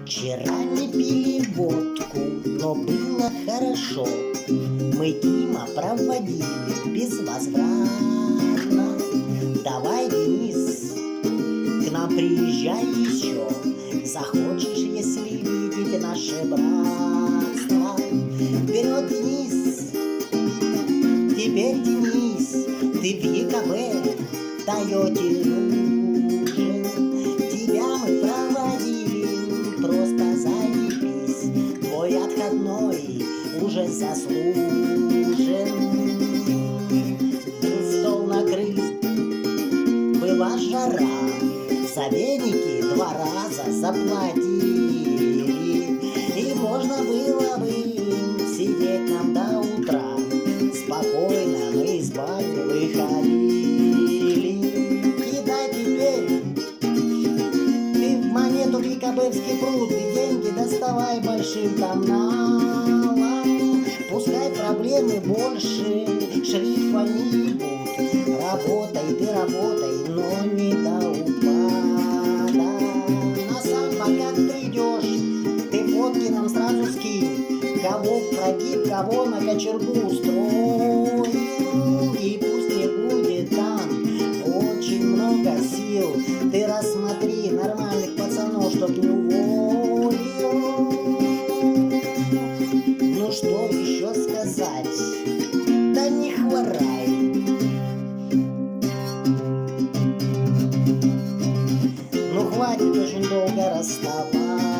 Вчера не пили водку, но было хорошо. Мы Дима проводили безвозвратно. Давай, Денис, к нам приезжай еще. Захочешь, если видеть наше братство. Вперед, Денис! Теперь, Денис, ты в ЕКБ Тойоте нужен. Тебя мы проводили, просто заебись. Твой отходной уже заслужен. Был стол накрыт, была жара, за веники 2 раза заплатили. И можно было бы сидеть нам до утра. Спокойно мы из бани выходили. Кидай теперь ты в монету в ЕКБовский пруд, и деньги доставай большим каналом. Пускай проблемы больше шрифа не будут. Работай, ты работай, но не до упада. А сам пока придешь, ты фотки нам сразу скинь. Кого в прогиб, кого на кочергу устроил. И пусть не будет там очень много сил. Ты рассмотри нормальных пацанов, чтоб не уволил. Ну что еще сказать? Да не хворай. Ну хватит очень долго расставать.